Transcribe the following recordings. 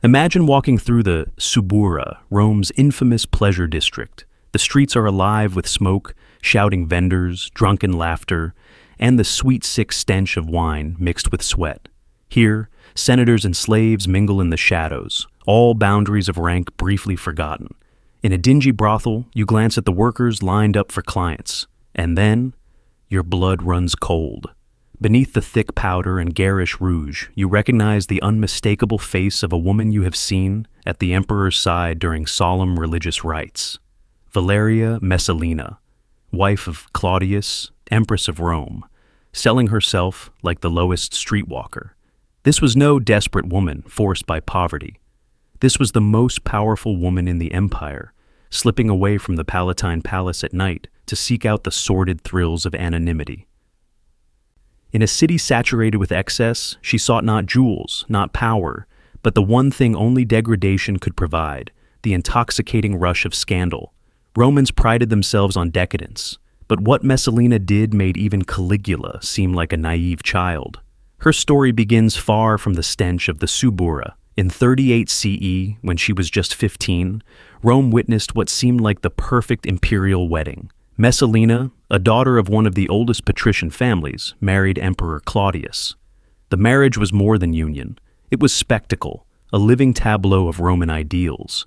Imagine walking through the Subura, Rome's infamous pleasure district. The streets are alive with smoke, shouting vendors, drunken laughter, and the sweet, sick stench of wine mixed with sweat. Here, senators and slaves mingle in the shadows, all boundaries of rank briefly forgotten. In a dingy brothel, you glance at the workers lined up for clients, and then your blood runs cold. Beneath the thick powder and garish rouge, you recognize the unmistakable face of a woman you have seen at the emperor's side during solemn religious rites. Valeria Messalina, wife of Claudius, Empress of Rome, selling herself like the lowest streetwalker. This was no desperate woman forced by poverty. This was the most powerful woman in the empire, slipping away from the Palatine Palace at night to seek out the sordid thrills of anonymity. In a city saturated with excess, she sought not jewels, not power, but the one thing only degradation could provide, the intoxicating rush of scandal. Romans prided themselves on decadence, but what Messalina did made even Caligula seem like a naive child. Her story begins far from the stench of the Subura. In 38 CE, when she was just 15, Rome witnessed what seemed like the perfect imperial wedding. Messalina, a daughter of one of the oldest patrician families, married Emperor Claudius. The marriage was more than union. It was spectacle, a living tableau of Roman ideals.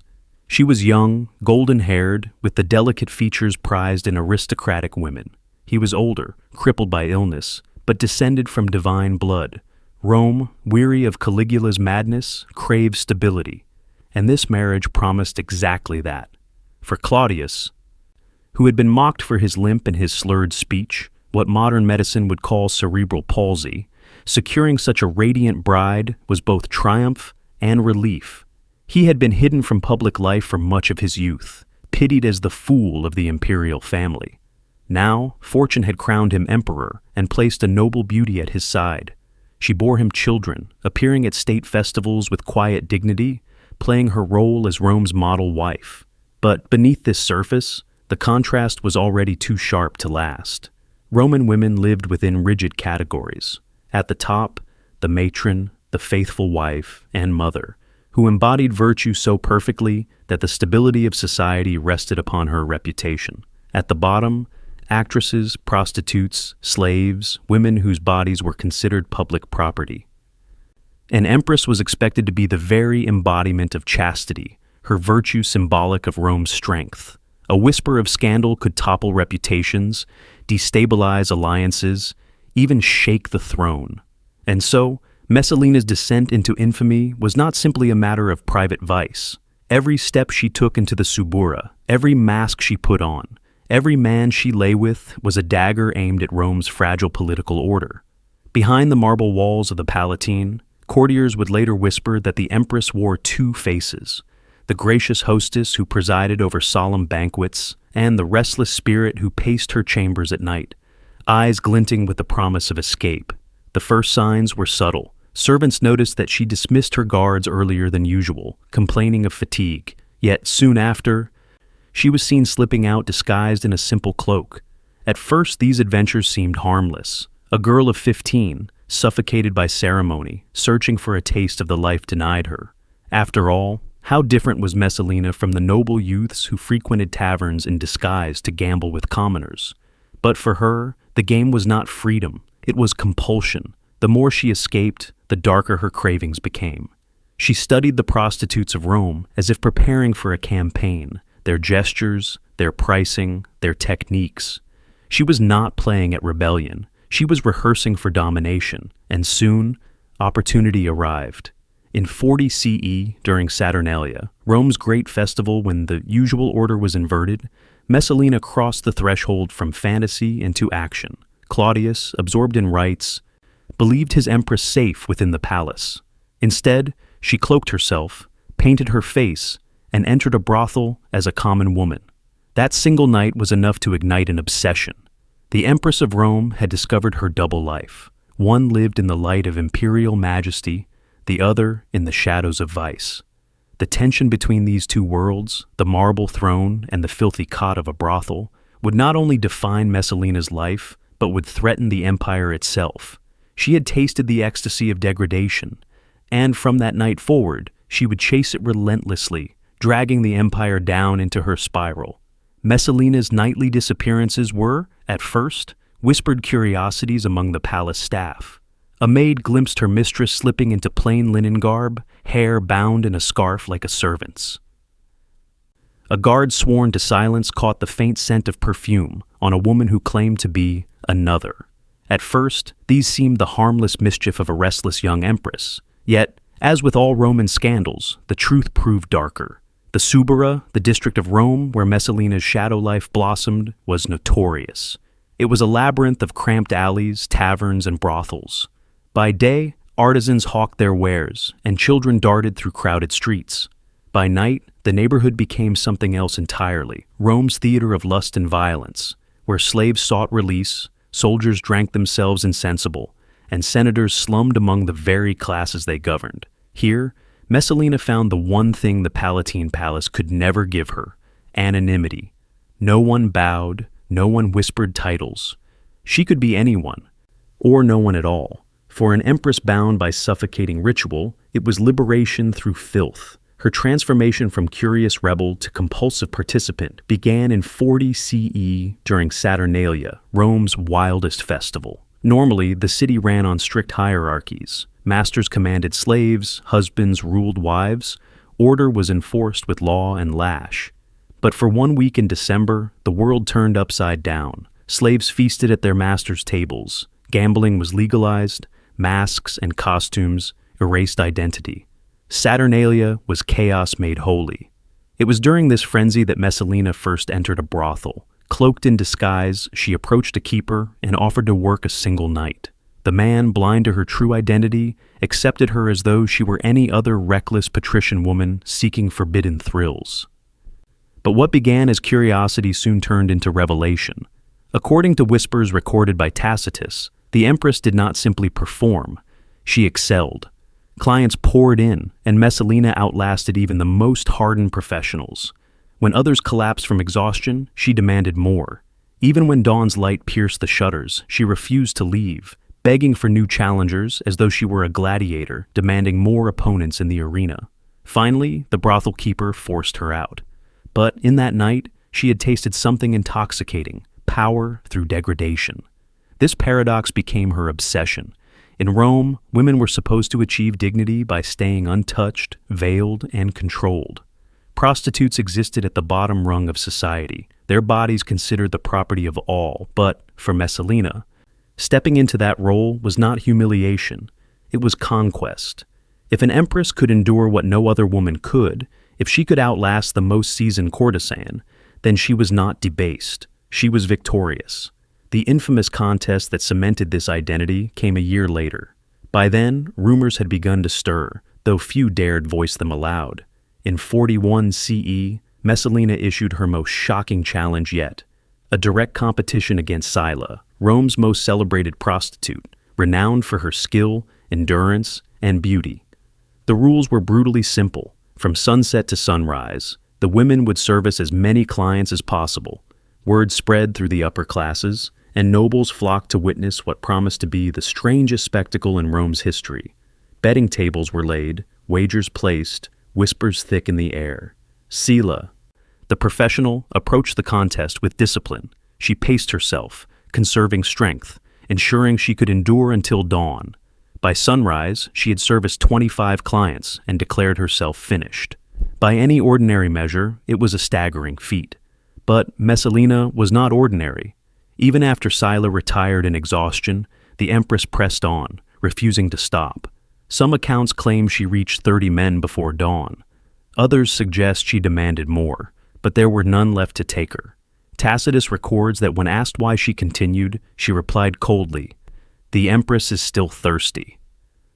She was young, golden-haired, with the delicate features prized in aristocratic women. He was older, crippled by illness, but descended from divine blood. Rome, weary of Caligula's madness, craved stability, and this marriage promised exactly that. For Claudius, who had been mocked for his limp and his slurred speech, what modern medicine would call cerebral palsy, securing such a radiant bride was both triumph and relief. He had been hidden from public life for much of his youth, pitied as the fool of the imperial family. Now, fortune had crowned him emperor and placed a noble beauty at his side. She bore him children, appearing at state festivals with quiet dignity, playing her role as Rome's model wife. But beneath this surface, the contrast was already too sharp to last. Roman women lived within rigid categories. At the top, the matron, the faithful wife, and mother, who embodied virtue so perfectly that the stability of society rested upon her reputation. At the bottom, actresses, prostitutes, slaves, women whose bodies were considered public property. An empress was expected to be the very embodiment of chastity, her virtue symbolic of Rome's strength. A whisper of scandal could topple reputations, destabilize alliances, even shake the throne. And so, Messalina's descent into infamy was not simply a matter of private vice. Every step she took into the Subura, every mask she put on, every man she lay with was a dagger aimed at Rome's fragile political order. Behind the marble walls of the Palatine, courtiers would later whisper that the empress wore two faces: the gracious hostess who presided over solemn banquets, and the restless spirit who paced her chambers at night, eyes glinting with the promise of escape. The first signs were subtle. Servants noticed that she dismissed her guards earlier than usual, complaining of fatigue. Yet soon after, she was seen slipping out disguised in a simple cloak. At first, these adventures seemed harmless. A girl of 15, suffocated by ceremony, searching for a taste of the life denied her. After all, how different was Messalina from the noble youths who frequented taverns in disguise to gamble with commoners? But for her, the game was not freedom, it was compulsion. The more she escaped, the darker her cravings became. She studied the prostitutes of Rome as if preparing for a campaign, their gestures, their pricing, their techniques. She was not playing at rebellion, she was rehearsing for domination, and soon, opportunity arrived. In 40 CE, during Saturnalia, Rome's great festival when the usual order was inverted, Messalina crossed the threshold from fantasy into action. Claudius, absorbed in rites, believed his empress safe within the palace. Instead, she cloaked herself, painted her face, and entered a brothel as a common woman. That single night was enough to ignite an obsession. The Empress of Rome had discovered her double life. One lived in the light of imperial majesty, the other in the shadows of vice. The tension between these two worlds, the marble throne and the filthy cot of a brothel, would not only define Messalina's life, but would threaten the empire itself. She had tasted the ecstasy of degradation, and from that night forward, she would chase it relentlessly, dragging the empire down into her spiral. Messalina's nightly disappearances were, at first, whispered curiosities among the palace staff. A maid glimpsed her mistress slipping into plain linen garb, hair bound in a scarf like a servant's. A guard sworn to silence caught the faint scent of perfume on a woman who claimed to be another. At first, these seemed the harmless mischief of a restless young empress. Yet, as with all Roman scandals, the truth proved darker. The Subura, the district of Rome where Messalina's shadow life blossomed, was notorious. It was a labyrinth of cramped alleys, taverns, and brothels. By day, artisans hawked their wares, and children darted through crowded streets. By night, the neighborhood became something else entirely, Rome's theater of lust and violence, where slaves sought release, soldiers drank themselves insensible, and senators slummed among the very classes they governed. Here, Messalina found the one thing the Palatine Palace could never give her: anonymity. No one bowed, no one whispered titles. She could be anyone, or no one at all. For an empress bound by suffocating ritual, it was liberation through filth. Her transformation from curious rebel to compulsive participant began in 40 CE during Saturnalia, Rome's wildest festival. Normally, the city ran on strict hierarchies. Masters commanded slaves, husbands ruled wives. Order was enforced with law and lash. But for 1 week in December, the world turned upside down. Slaves feasted at their masters' tables. Gambling was legalized. Masks and costumes erased identity. Saturnalia was chaos made holy. It was during this frenzy that Messalina first entered a brothel. Cloaked in disguise, she approached a keeper and offered to work a single night. The man, blind to her true identity, accepted her as though she were any other reckless patrician woman seeking forbidden thrills. But what began as curiosity soon turned into revelation. According to whispers recorded by Tacitus, the empress did not simply perform, she excelled. Clients poured in, and Messalina outlasted even the most hardened professionals. When others collapsed from exhaustion, she demanded more. Even when dawn's light pierced the shutters, she refused to leave, begging for new challengers as though she were a gladiator, demanding more opponents in the arena. Finally, the brothel keeper forced her out. But in that night, she had tasted something intoxicating, power through degradation. This paradox became her obsession. In Rome, women were supposed to achieve dignity by staying untouched, veiled, and controlled. Prostitutes existed at the bottom rung of society, their bodies considered the property of all, but, for Messalina, stepping into that role was not humiliation, it was conquest. If an empress could endure what no other woman could, if she could outlast the most seasoned courtesan, then she was not debased, she was victorious. The infamous contest that cemented this identity came a year later. By then, rumors had begun to stir, though few dared voice them aloud. In 41 CE, Messalina issued her most shocking challenge yet, a direct competition against Scylla, Rome's most celebrated prostitute, renowned for her skill, endurance, and beauty. The rules were brutally simple. From sunset to sunrise, the women would service as many clients as possible. Word spread through the upper classes, and nobles flocked to witness what promised to be the strangest spectacle in Rome's history. Betting tables were laid, wagers placed, whispers thick in the air. Scylla, the professional, approached the contest with discipline. She paced herself, conserving strength, ensuring she could endure until dawn. By sunrise, she had serviced 25 clients and declared herself finished. By any ordinary measure, it was a staggering feat. But Messalina was not ordinary. Even after Scylla retired in exhaustion, the empress pressed on, refusing to stop. Some accounts claim she reached 30 men before dawn. Others suggest she demanded more, but there were none left to take her. Tacitus records that when asked why she continued, she replied coldly, "The empress is still thirsty."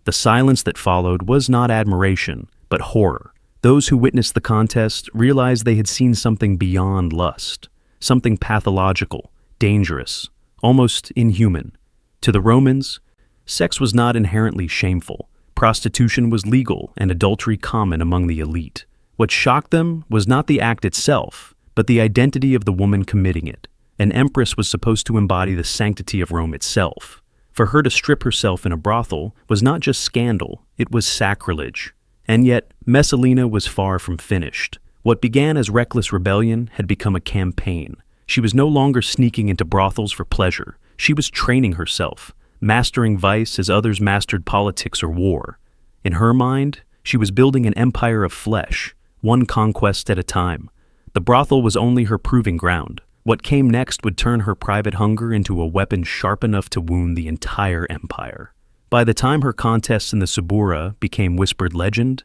The silence that followed was not admiration, but horror. Those who witnessed the contest realized they had seen something beyond lust, something pathological, dangerous, almost inhuman. To the Romans, sex was not inherently shameful. Prostitution was legal and adultery common among the elite. What shocked them was not the act itself, but the identity of the woman committing it. An empress was supposed to embody the sanctity of Rome itself. For her to strip herself in a brothel was not just scandal, it was sacrilege. And yet, Messalina was far from finished. What began as reckless rebellion had become a campaign. She was no longer sneaking into brothels for pleasure. She was training herself, mastering vice as others mastered politics or war. In her mind, she was building an empire of flesh, one conquest at a time. The brothel was only her proving ground. What came next would turn her private hunger into a weapon sharp enough to wound the entire empire. By the time her contests in the Subura became whispered legend,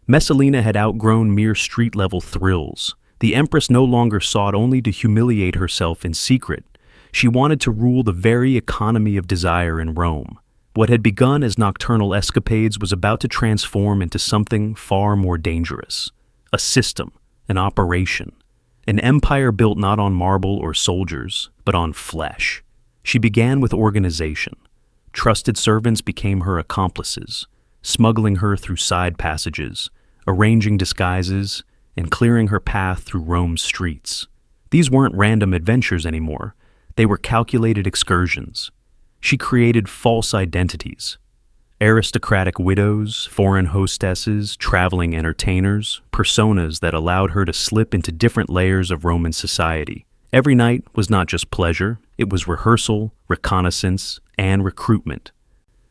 Messalina had outgrown mere street-level thrills. The Empress no longer sought only to humiliate herself in secret. She wanted to rule the very economy of desire in Rome. What had begun as nocturnal escapades was about to transform into something far more dangerous. A system, an operation, an empire built not on marble or soldiers, but on flesh. She began with organization. Trusted servants became her accomplices, smuggling her through side passages, arranging disguises, and clearing her path through Rome's streets. These weren't random adventures anymore. They were calculated excursions. She created false identities. Aristocratic widows, foreign hostesses, traveling entertainers, personas that allowed her to slip into different layers of Roman society. Every night was not just pleasure, it was rehearsal, reconnaissance, and recruitment.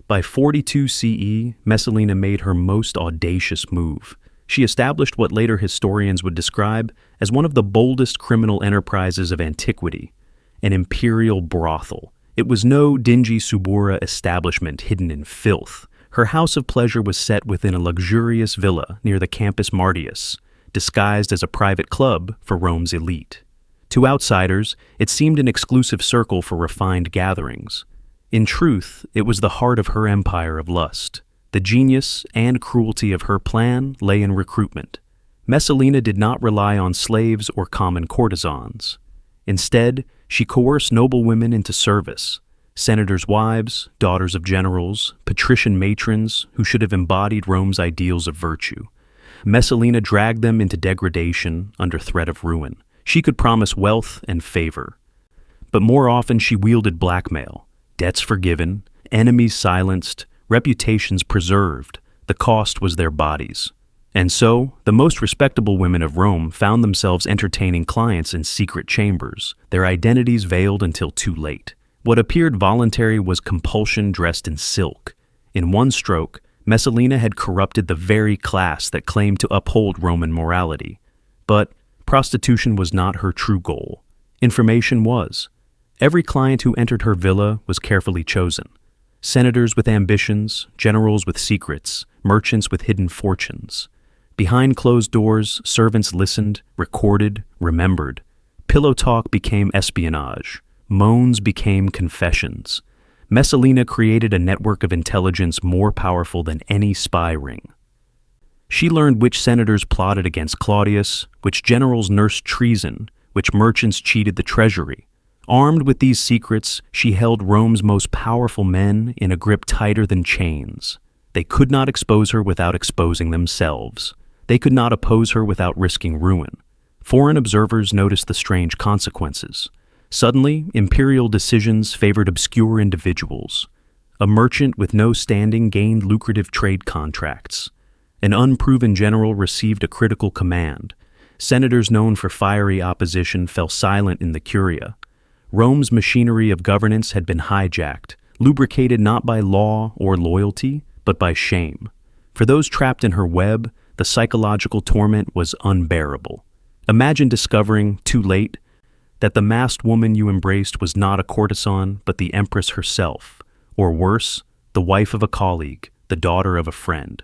By 42 CE, Messalina made her most audacious move. She established what later historians would describe as one of the boldest criminal enterprises of antiquity, an imperial brothel. It was no dingy Subura establishment hidden in filth. Her house of pleasure was set within a luxurious villa near the Campus Martius, disguised as a private club for Rome's elite. To outsiders, it seemed an exclusive circle for refined gatherings. In truth, it was the heart of her empire of lust. The genius and cruelty of her plan lay in recruitment. Messalina did not rely on slaves or common courtesans. Instead, she coerced noble women into service, senators' wives, daughters of generals, patrician matrons who should have embodied Rome's ideals of virtue. Messalina dragged them into degradation under threat of ruin. She could promise wealth and favor. But more often she wielded blackmail, debts forgiven, enemies silenced, reputations preserved. The cost was their bodies. And so, the most respectable women of Rome found themselves entertaining clients in secret chambers, their identities veiled until too late. What appeared voluntary was compulsion dressed in silk. In one stroke, Messalina had corrupted the very class that claimed to uphold Roman morality. But prostitution was not her true goal. Information was. Every client who entered her villa was carefully chosen. Senators with ambitions, generals with secrets, merchants with hidden fortunes. Behind closed doors, servants listened, recorded, remembered. Pillow talk became espionage. Moans became confessions. Messalina created a network of intelligence more powerful than any spy ring. She learned which senators plotted against Claudius, which generals nursed treason, which merchants cheated the treasury. Armed with these secrets, she held Rome's most powerful men in a grip tighter than chains. They could not expose her without exposing themselves. They could not oppose her without risking ruin. Foreign observers noticed the strange consequences. Suddenly, imperial decisions favored obscure individuals. A merchant with no standing gained lucrative trade contracts. An unproven general received a critical command. Senators known for fiery opposition fell silent in the Curia. Rome's machinery of governance had been hijacked, lubricated not by law or loyalty, but by shame. For those trapped in her web, the psychological torment was unbearable. Imagine discovering, too late, that the masked woman you embraced was not a courtesan, but the Empress herself, or worse, the wife of a colleague, the daughter of a friend.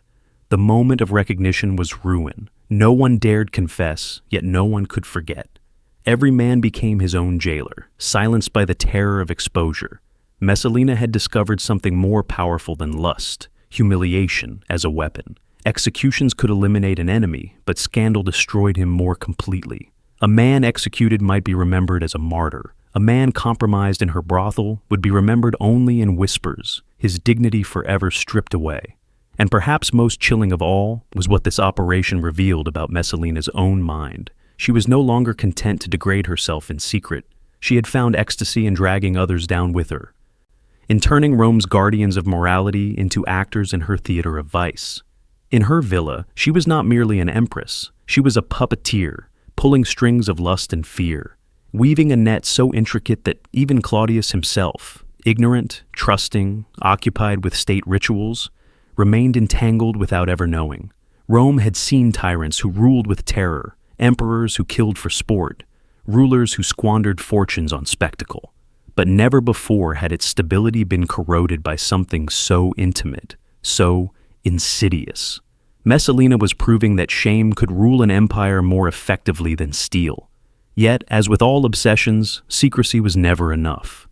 The moment of recognition was ruin. No one dared confess, yet no one could forget. Every man became his own jailer, silenced by the terror of exposure. Messalina had discovered something more powerful than lust, humiliation as a weapon. Executions could eliminate an enemy, but scandal destroyed him more completely. A man executed might be remembered as a martyr. A man compromised in her brothel would be remembered only in whispers, his dignity forever stripped away. And perhaps most chilling of all was what this operation revealed about Messalina's own mind. She was no longer content to degrade herself in secret. She had found ecstasy in dragging others down with her, in turning Rome's guardians of morality into actors in her theater of vice. In her villa, she was not merely an empress, she was a puppeteer, pulling strings of lust and fear, weaving a net so intricate that even Claudius himself, ignorant, trusting, occupied with state rituals, remained entangled without ever knowing. Rome had seen tyrants who ruled with terror, emperors who killed for sport, rulers who squandered fortunes on spectacle. But never before had its stability been corroded by something so intimate, so insidious. Messalina was proving that shame could rule an empire more effectively than steel. Yet, as with all obsessions, secrecy was never enough.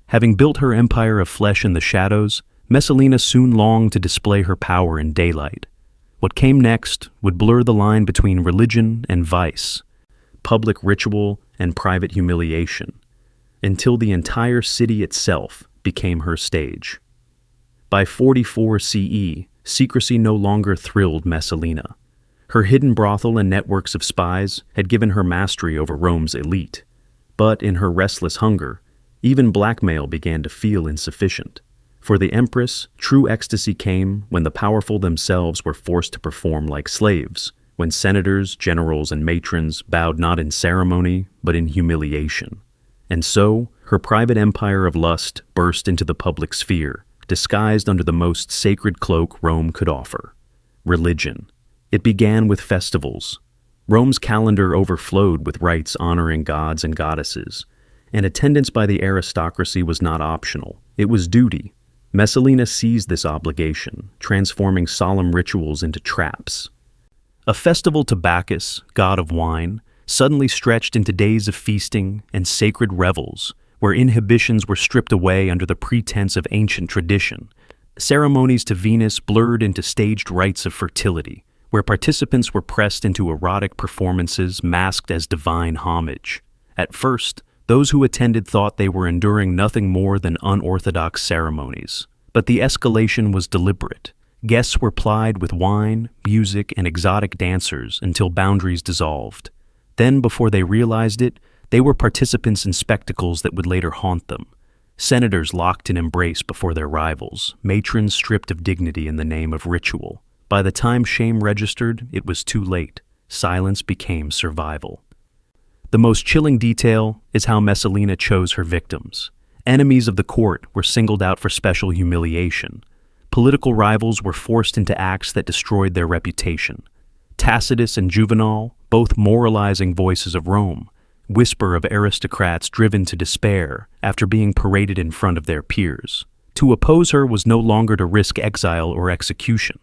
Having built her empire of flesh in the shadows, Messalina soon longed to display her power in daylight. What came next would blur the line between religion and vice, public ritual and private humiliation, until the entire city itself became her stage. By 44 CE, secrecy no longer thrilled Messalina. Her hidden brothel and networks of spies had given her mastery over Rome's elite. But in her restless hunger, even blackmail began to feel insufficient. For the Empress, true ecstasy came when the powerful themselves were forced to perform like slaves, when senators, generals, and matrons bowed not in ceremony, but in humiliation. And so, her private empire of lust burst into the public sphere, disguised under the most sacred cloak Rome could offer: religion. It began with festivals. Rome's calendar overflowed with rites honoring gods and goddesses, and attendance by the aristocracy was not optional, it was duty. Messalina seized this obligation, transforming solemn rituals into traps. A festival to Bacchus, god of wine, suddenly stretched into days of feasting and sacred revels, where inhibitions were stripped away under the pretense of ancient tradition. Ceremonies to Venus blurred into staged rites of fertility, where participants were pressed into erotic performances masked as divine homage. At first, those who attended thought they were enduring nothing more than unorthodox ceremonies. But the escalation was deliberate. Guests were plied with wine, music, and exotic dancers until boundaries dissolved. Then, before they realized it, they were participants in spectacles that would later haunt them. Senators locked in embrace before their rivals, matrons stripped of dignity in the name of ritual. By the time shame registered, it was too late. Silence became survival. The most chilling detail is how Messalina chose her victims. Enemies of the court were singled out for special humiliation. Political rivals were forced into acts that destroyed their reputation. Tacitus and Juvenal, both moralizing voices of Rome, whisper of aristocrats driven to despair after being paraded in front of their peers. To oppose her was no longer to risk exile or execution.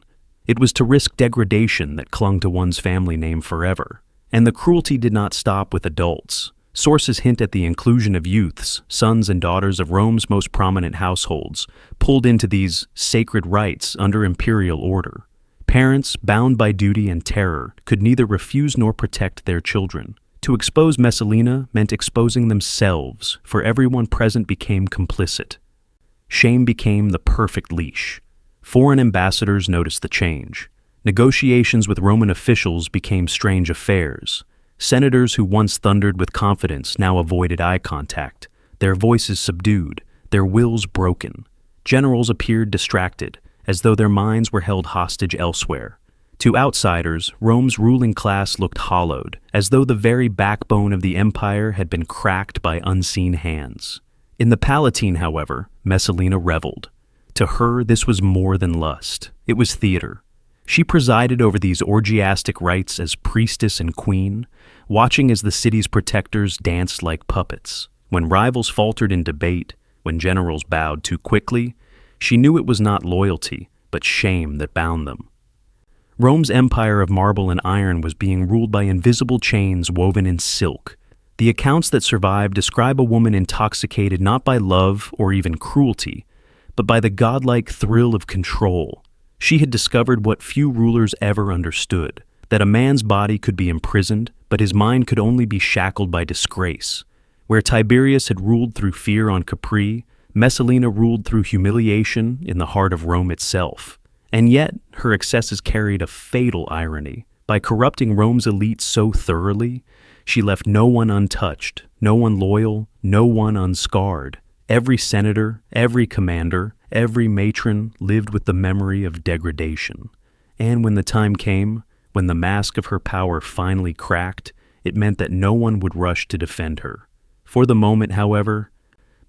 It was to risk degradation that clung to one's family name forever. And the cruelty did not stop with adults. Sources hint at the inclusion of youths, sons and daughters of Rome's most prominent households, pulled into these sacred rites under imperial order. Parents, bound by duty and terror, could neither refuse nor protect their children. To expose Messalina meant exposing themselves, for everyone present became complicit. Shame became the perfect leash. Foreign ambassadors noticed the change. Negotiations with Roman officials became strange affairs. Senators who once thundered with confidence now avoided eye contact, their voices subdued, their wills broken. Generals appeared distracted, as though their minds were held hostage elsewhere. To outsiders, Rome's ruling class looked hollowed, as though the very backbone of the empire had been cracked by unseen hands. In the Palatine, however, Messalina reveled. To her, this was more than lust. It was theater. She presided over these orgiastic rites as priestess and queen, watching as the city's protectors danced like puppets. When rivals faltered in debate, when generals bowed too quickly, she knew it was not loyalty, but shame that bound them. Rome's empire of marble and iron was being ruled by invisible chains woven in silk. The accounts that survive describe a woman intoxicated not by love or even cruelty, but by the godlike thrill of control. She had discovered what few rulers ever understood, that a man's body could be imprisoned, but his mind could only be shackled by disgrace. Where Tiberius had ruled through fear on Capri, Messalina ruled through humiliation in the heart of Rome itself. And yet, her excesses carried a fatal irony. By corrupting Rome's elite so thoroughly, she left no one untouched, no one loyal, no one unscarred. Every senator, every commander, every matron lived with the memory of degradation. And when the time came, when the mask of her power finally cracked, it meant that no one would rush to defend her. For the moment, however,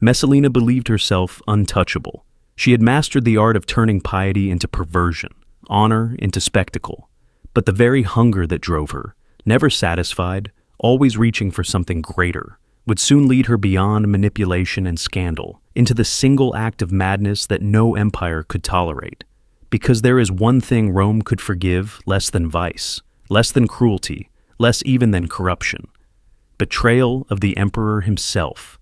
Messalina believed herself untouchable. She had mastered the art of turning piety into perversion, honor into spectacle. But the very hunger that drove her, never satisfied, always reaching for something greater, would soon lead her beyond manipulation and scandal, into the single act of madness that no empire could tolerate. Because there is one thing Rome could forgive less than vice, less than cruelty, less even than corruption: betrayal of the emperor himself.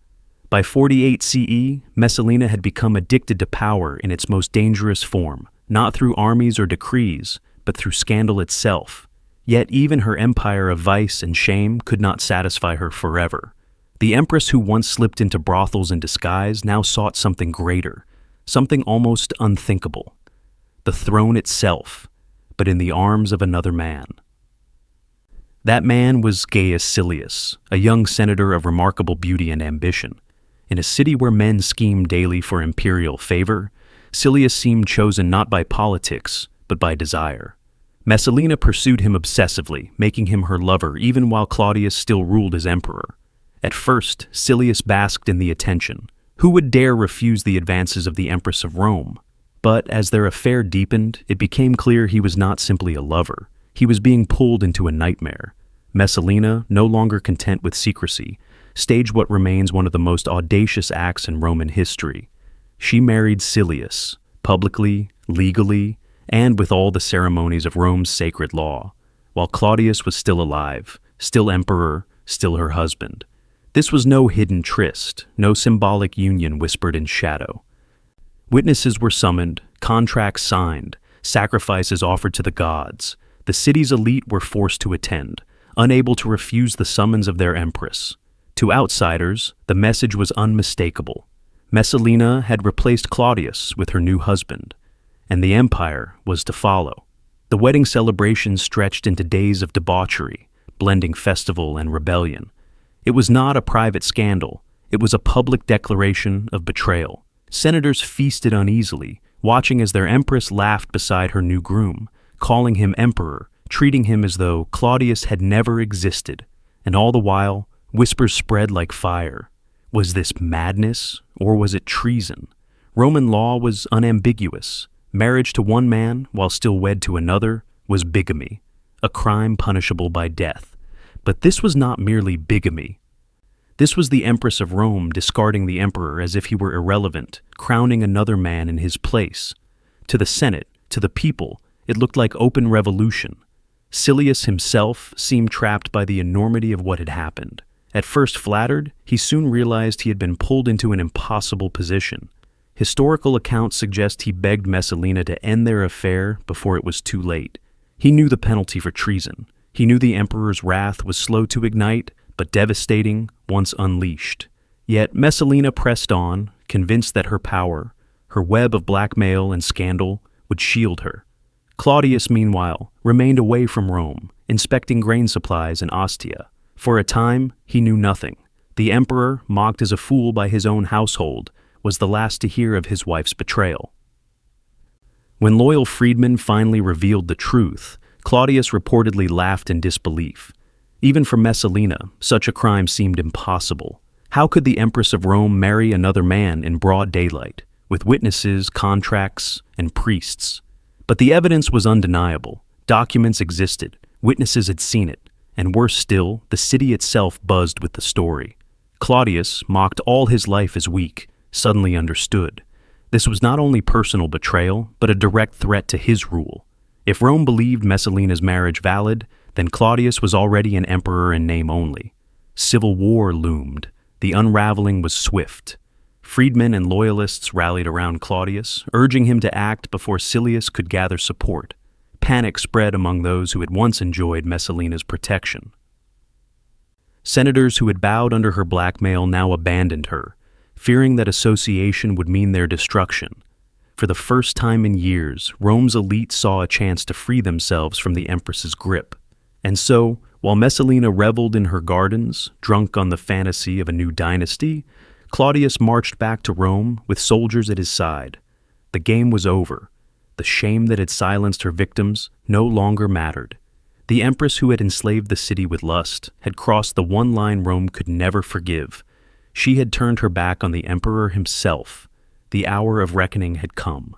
By 48 CE, Messalina had become addicted to power in its most dangerous form, not through armies or decrees, but through scandal itself. Yet even her empire of vice and shame could not satisfy her forever. The empress who once slipped into brothels in disguise now sought something greater, something almost unthinkable: the throne itself, but in the arms of another man. That man was Gaius Silius, a young senator of remarkable beauty and ambition. In a city where men schemed daily for imperial favor, Silius seemed chosen not by politics, but by desire. Messalina pursued him obsessively, making him her lover even while Claudius still ruled as emperor. At first, Silius basked in the attention. Who would dare refuse the advances of the Empress of Rome? But as their affair deepened, it became clear he was not simply a lover. He was being pulled into a nightmare. Messalina, no longer content with secrecy, staged what remains one of the most audacious acts in Roman history. She married Silius, publicly, legally, and with all the ceremonies of Rome's sacred law, while Claudius was still alive, still emperor, still her husband. This was no hidden tryst, no symbolic union whispered in shadow. Witnesses were summoned, contracts signed, sacrifices offered to the gods. The city's elite were forced to attend, unable to refuse the summons of their empress. To outsiders, the message was unmistakable. Messalina had replaced Claudius with her new husband, and the empire was to follow. The wedding celebrations stretched into days of debauchery, blending festival and rebellion. It was not a private scandal, it was a public declaration of betrayal. Senators feasted uneasily, watching as their empress laughed beside her new groom, calling him emperor, treating him as though Claudius had never existed. And all the while, whispers spread like fire. Was this madness, or was it treason? Roman law was unambiguous. Marriage to one man, while still wed to another, was bigamy, a crime punishable by death. But this was not merely bigamy. This was the Empress of Rome discarding the emperor as if he were irrelevant, crowning another man in his place. To the Senate, to the people, it looked like open revolution. Silius himself seemed trapped by the enormity of what had happened. At first flattered, he soon realized he had been pulled into an impossible position. Historical accounts suggest he begged Messalina to end their affair before it was too late. He knew the penalty for treason. He knew the emperor's wrath was slow to ignite, but devastating once unleashed. Yet Messalina pressed on, convinced that her power, her web of blackmail and scandal, would shield her. Claudius, meanwhile, remained away from Rome, inspecting grain supplies in Ostia. For a time, he knew nothing. The emperor, mocked as a fool by his own household, was the last to hear of his wife's betrayal. When loyal freedmen finally revealed the truth, Claudius reportedly laughed in disbelief. Even for Messalina, such a crime seemed impossible. How could the Empress of Rome marry another man in broad daylight, with witnesses, contracts, and priests? But the evidence was undeniable. Documents existed, witnesses had seen it, and worse still, the city itself buzzed with the story. Claudius, mocked all his life as weak, suddenly understood. This was not only personal betrayal, but a direct threat to his rule. If Rome believed Messalina's marriage valid, then Claudius was already an emperor in name only. Civil war loomed. The unraveling was swift. Freedmen and loyalists rallied around Claudius, urging him to act before Silius could gather support. Panic spread among those who had once enjoyed Messalina's protection. Senators who had bowed under her blackmail now abandoned her, fearing that association would mean their destruction. For the first time in years, Rome's elite saw a chance to free themselves from the empress's grip. And so, while Messalina reveled in her gardens, drunk on the fantasy of a new dynasty, Claudius marched back to Rome with soldiers at his side. The game was over. the shame that had silenced her victims, no longer mattered. The empress who had enslaved the city with lust had crossed the one line Rome could never forgive. She had turned her back on the emperor himself. The hour of reckoning had come.